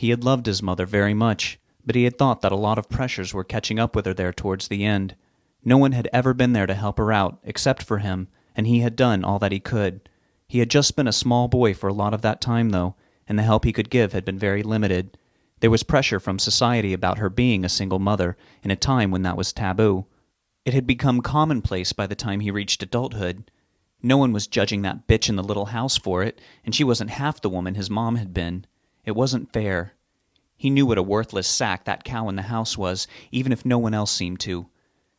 He had loved his mother very much, but he had thought that a lot of pressures were catching up with her there towards the end. No one had ever been there to help her out, except for him, and he had done all that he could. He had just been a small boy for a lot of that time, though, and the help he could give had been very limited. There was pressure from society about her being a single mother, in a time when that was taboo. It had become commonplace by the time he reached adulthood. No one was judging that bitch in the little house for it, and she wasn't half the woman his mom had been. It wasn't fair. He knew what a worthless sack that cow in the house was, even if no one else seemed to.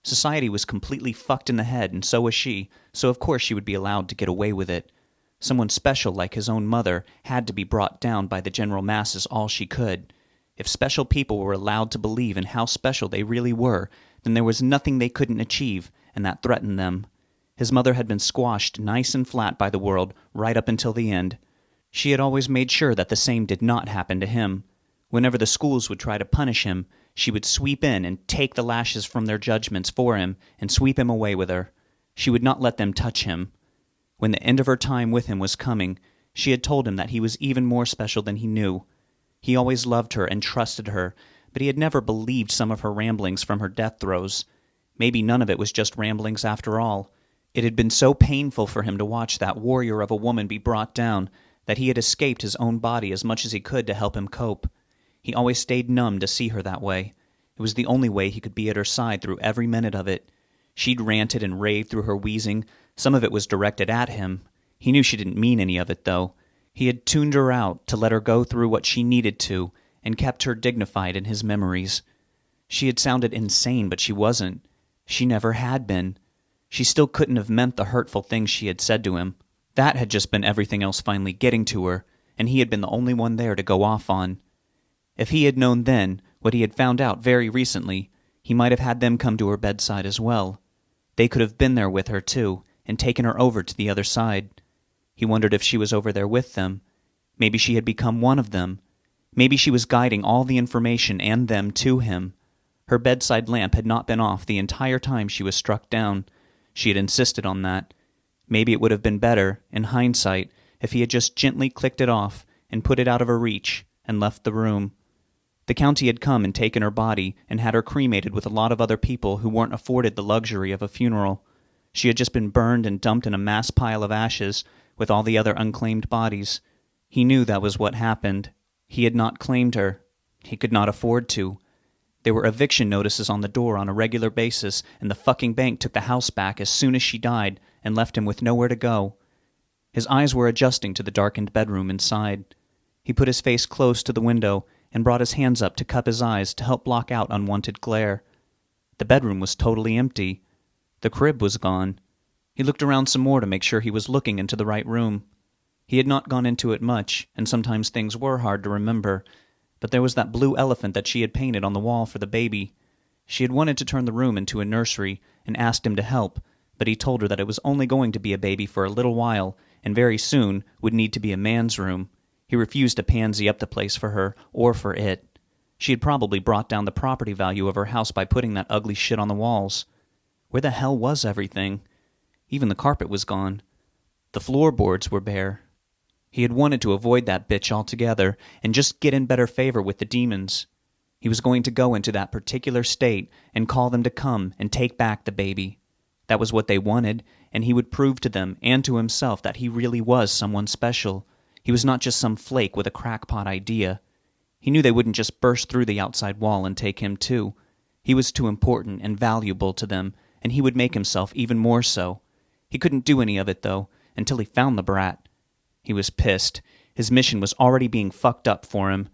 Society was completely fucked in the head, and so was she, so of course she would be allowed to get away with it. Someone special like his own mother had to be brought down by the general masses all she could. If special people were allowed to believe in how special they really were, then there was nothing they couldn't achieve, and that threatened them. His mother had been squashed nice and flat by the world right up until the end. She had always made sure that the same did not happen to him. Whenever the schools would try to punish him, she would sweep in and take the lashes from their judgments for him and sweep him away with her. She would not let them touch him. When the end of her time with him was coming, she had told him that he was even more special than he knew. He always loved her and trusted her, but he had never believed some of her ramblings from her death throes. Maybe none of it was just ramblings after all. It had been so painful for him to watch that warrior of a woman be brought down that he had escaped his own body as much as he could to help him cope. He always stayed numb to see her that way. It was the only way he could be at her side through every minute of it. She'd ranted and raved through her wheezing. Some of it was directed at him. He knew she didn't mean any of it, though. He had tuned her out to let her go through what she needed to, and kept her dignified in his memories. She had sounded insane, but she wasn't. She never had been. She still couldn't have meant the hurtful things she had said to him. That had just been everything else finally getting to her, and he had been the only one there to go off on. If he had known then what he had found out very recently, he might have had them come to her bedside as well. They could have been there with her, too, and taken her over to the other side. He wondered if she was over there with them. Maybe she had become one of them. Maybe she was guiding all the information and them to him. Her bedside lamp had not been off the entire time she was struck down. She had insisted on that. Maybe it would have been better, in hindsight, if he had just gently clicked it off and put it out of her reach and left the room. The county had come and taken her body and had her cremated with a lot of other people who weren't afforded the luxury of a funeral. She had just been burned and dumped in a mass pile of ashes with all the other unclaimed bodies. He knew that was what happened. He had not claimed her. He could not afford to. There were eviction notices on the door on a regular basis, and the fucking bank took the house back as soon as she died and left him with nowhere to go. His eyes were adjusting to the darkened bedroom inside. He put his face close to the window and brought his hands up to cup his eyes to help block out unwanted glare. The bedroom was totally empty. The crib was gone. He looked around some more to make sure he was looking into the right room. He had not gone into it much, and sometimes things were hard to remember, but there was that blue elephant that she had painted on the wall for the baby. She had wanted to turn the room into a nursery and asked him to help, but he told her that it was only going to be a baby for a little while, and very soon would need to be a man's room. He refused to pansy up the place for her, or for it. She had probably brought down the property value of her house by putting that ugly shit on the walls. Where the hell was everything? Even the carpet was gone. The floorboards were bare. He had wanted to avoid that bitch altogether and just get in better favor with the demons. He was going to go into that particular state and call them to come and take back the baby. That was what they wanted, and he would prove to them and to himself that he really was someone special. He was not just some flake with a crackpot idea. He knew they wouldn't just burst through the outside wall and take him too. He was too important and valuable to them, and he would make himself even more so. He couldn't do any of it, though, until he found the brat. He was pissed. His mission was already being fucked up for him.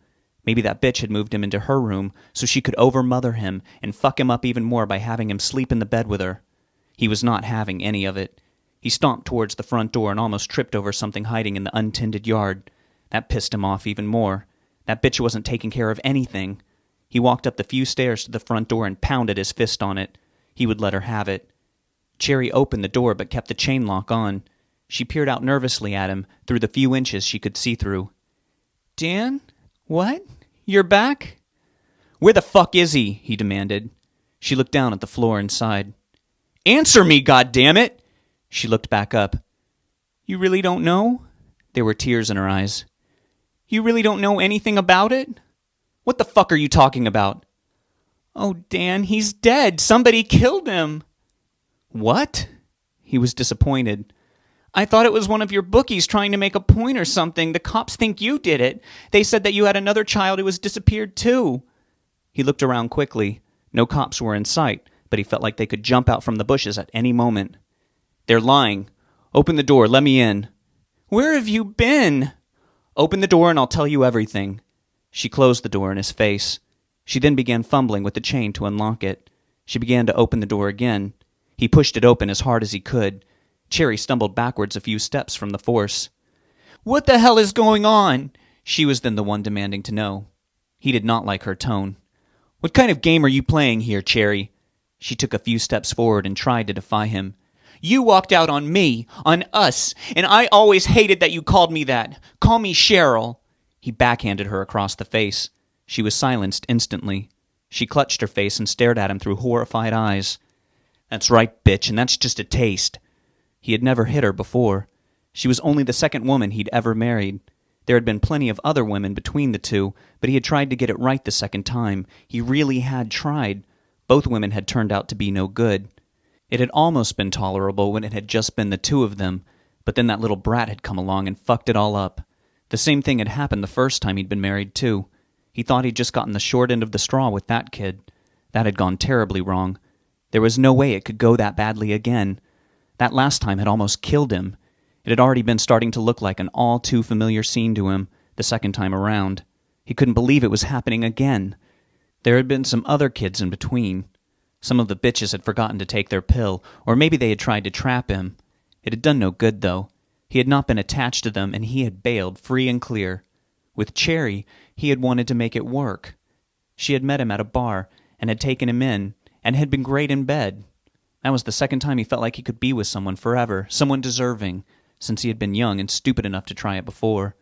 Maybe that bitch had moved him into her room so she could overmother him and fuck him up even more by having him sleep in the bed with her. He was not having any of it. He stomped towards the front door and almost tripped over something hiding in the untended yard. That pissed him off even more. That bitch wasn't taking care of anything. He walked up the few stairs to the front door and pounded his fist on it. He would let her have it. Cherry opened the door but kept the chain lock on. She peered out nervously at him through the few inches she could see through. "Dan? What? You're back?" "Where the fuck is he?" he demanded. She looked down at the floor inside. "Answer me, goddammit!" She looked back up. "You really don't know?" There were tears in her eyes. "You really don't know anything about it?" What the fuck are you talking about? Oh, Dan, he's dead. Somebody killed him. What? He was disappointed. I thought it was one of your bookies trying to make a point or something. The cops think you did it. They said that you had another child who was disappeared too. He looked around quickly. No cops were in sight, but he felt like they could jump out from the bushes at any moment. They're lying. Open the door. Let me in. Where have you been? Open the door and I'll tell you everything. She closed the door in his face. She then began fumbling with the chain to unlock it. She began to open the door again. He pushed it open as hard as he could. Cherry stumbled backwards a few steps from the force. What the hell is going on? She was then the one demanding to know. He did not like her tone. What kind of game are you playing here, Cherry? She took a few steps forward and tried to defy him. You walked out on me, on us, and I always hated that you called me that. Call me Cheryl. He backhanded her across the face. She was silenced instantly. She clutched her face and stared at him through horrified eyes. That's right, bitch, and that's just a taste. He had never hit her before. She was only the second woman he'd ever married. There had been plenty of other women between the two, but he had tried to get it right the second time. He really had tried. Both women had turned out to be no good. It had almost been tolerable when it had just been the two of them, but then that little brat had come along and fucked it all up. The same thing had happened the first time he'd been married, too. He thought he'd just gotten the short end of the straw with that kid. That had gone terribly wrong. There was no way it could go that badly again. That last time had almost killed him. It had already been starting to look like an all-too-familiar scene to him the second time around. He couldn't believe it was happening again. There had been some other kids in between. Some of the bitches had forgotten to take their pill, or maybe they had tried to trap him. It had done no good, though. He had not been attached to them, and he had bailed free and clear. With Cherry, he had wanted to make it work. She had met him at a bar, and had taken him in, and had been great in bed. That was the second time he felt like he could be with someone forever, someone deserving, since he had been young and stupid enough to try it before.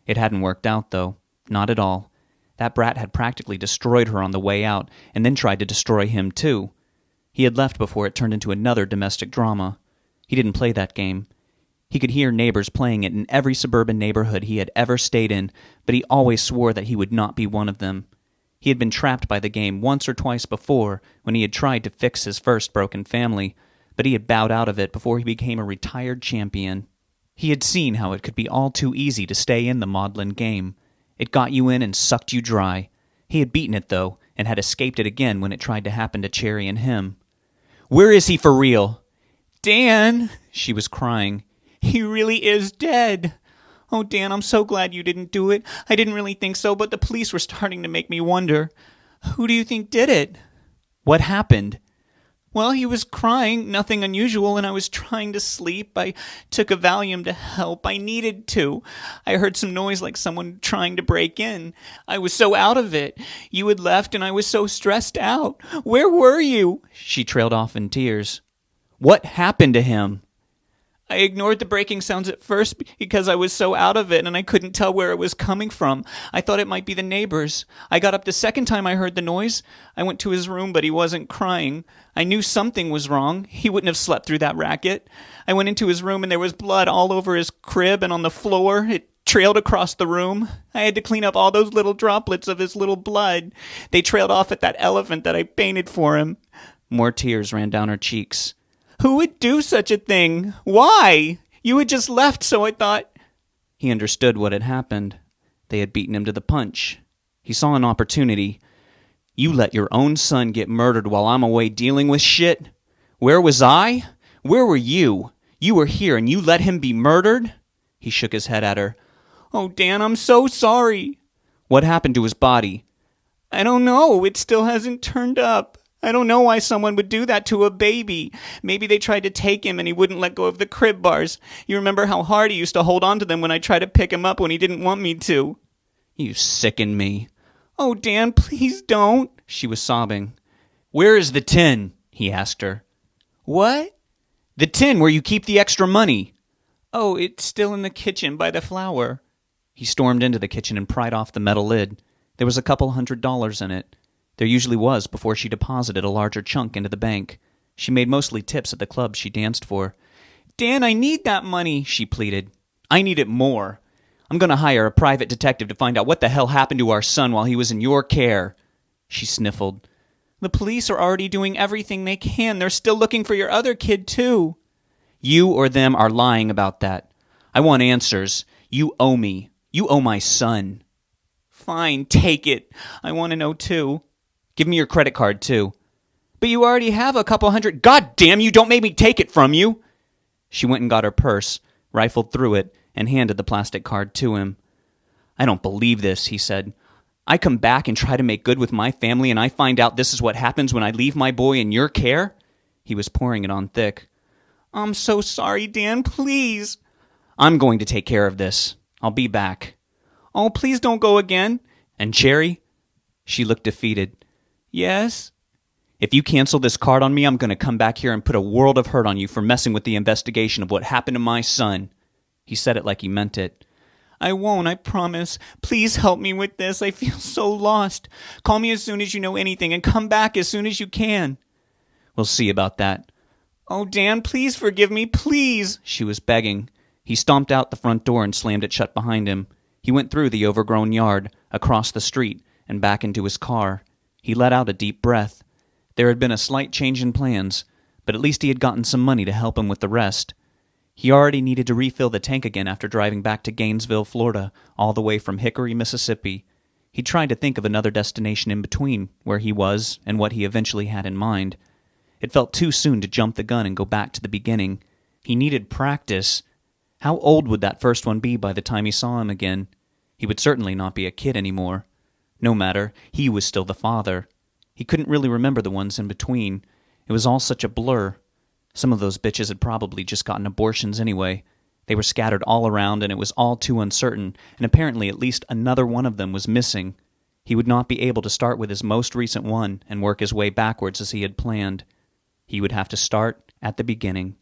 It hadn't worked out, though. Not at all. That brat had practically destroyed her on the way out, and then tried to destroy him, too. He had left before it turned into another domestic drama. He didn't play that game. He could hear neighbors playing it in every suburban neighborhood he had ever stayed in, but he always swore that he would not be one of them. He had been trapped by the game once or twice before when he had tried to fix his first broken family, but he had bowed out of it before he became a retired champion. He had seen how it could be all too easy to stay in the maudlin game. It got you in and sucked you dry. He had beaten it, though, and had escaped it again when it tried to happen to Cherry and him. Where is he for real? Dan, she was crying. He really is dead. Oh, Dan, I'm so glad you didn't do it. I didn't really think so, but the police were starting to make me wonder. Who do you think did it? What happened? Well, he was crying, nothing unusual, and I was trying to sleep. I took a Valium to help. I needed to. I heard some noise like someone trying to break in. I was so out of it. You had left, and I was so stressed out. Where were you? She trailed off in tears. What happened to him? I ignored the breaking sounds at first because I was so out of it and I couldn't tell where it was coming from. I thought it might be the neighbors. I got up the second time I heard the noise. I went to his room, but he wasn't crying. I knew something was wrong. He wouldn't have slept through that racket. I went into his room and there was blood all over his crib and on the floor. It trailed across the room. I had to clean up all those little droplets of his little blood. They trailed off at that elephant that I painted for him. More tears ran down her cheeks. Who would do such a thing? Why? You had just left, so I thought... He understood what had happened. They had beaten him to the punch. He saw an opportunity. You let your own son get murdered while I'm away dealing with shit? Where was I? Where were you? You were here and you let him be murdered? He shook his head at her. Oh, Dan, I'm so sorry. What happened to his body? I don't know. It still hasn't turned up. I don't know why someone would do that to a baby. Maybe they tried to take him and he wouldn't let go of the crib bars. You remember how hard he used to hold on to them when I tried to pick him up when he didn't want me to. You sicken me. Oh, Dan, please don't. She was sobbing. Where is the tin? He asked her. What? The tin where you keep the extra money. Oh, it's still in the kitchen by the flour. He stormed into the kitchen and pried off the metal lid. There was a couple $100 in it. There usually was before she deposited a larger chunk into the bank. She made mostly tips at the clubs she danced for. Dan, I need that money, she pleaded. I need it more. I'm going to hire a private detective to find out what the hell happened to our son while he was in your care." She sniffled. "The police are already doing everything they can. They're still looking for your other kid, too." "You or them are lying about that. I want answers. You owe me. You owe my son." "Fine, take it. I want to know, too." "Give me your credit card, too." "But you already have a couple hundred—" "God damn you, don't make me take it from you!" She went and got her purse, rifled through it, and handed the plastic card to him. "I don't believe this," he said. "I come back and try to make good with my family, and I find out this is what happens when I leave my boy in your care?" He was pouring it on thick. "I'm so sorry, Dan, please." "I'm going to take care of this. I'll be back." "Oh, please don't go again." "And Cherry?" She looked defeated. "Yes?" "If you cancel this card on me, I'm going to come back here and put a world of hurt on you for messing with the investigation of what happened to my son." He said it like he meant it. "I won't, I promise. Please help me with this. I feel so lost. Call me as soon as you know anything and come back as soon as you can." "We'll see about that." "Oh, Dan, please forgive me, please," she was begging. He stomped out the front door and slammed it shut behind him. He went through the overgrown yard, across the street, and back into his car. He let out a deep breath. There had been a slight change in plans, but at least he had gotten some money to help him with the rest. He already needed to refill the tank again after driving back to Gainesville, Florida, all the way from Hickory, Mississippi. He tried to think of another destination in between, where he was and what he eventually had in mind. It felt too soon to jump the gun and go back to the beginning. He needed practice. How old would that first one be by the time he saw him again? He would certainly not be a kid anymore. No matter, he was still the father. He couldn't really remember the ones in between. It was all such a blur. Some of those bitches had probably just gotten abortions anyway. They were scattered all around, and it was all too uncertain, and apparently at least another one of them was missing. He would not be able to start with his most recent one and work his way backwards as he had planned. He would have to start at the beginning.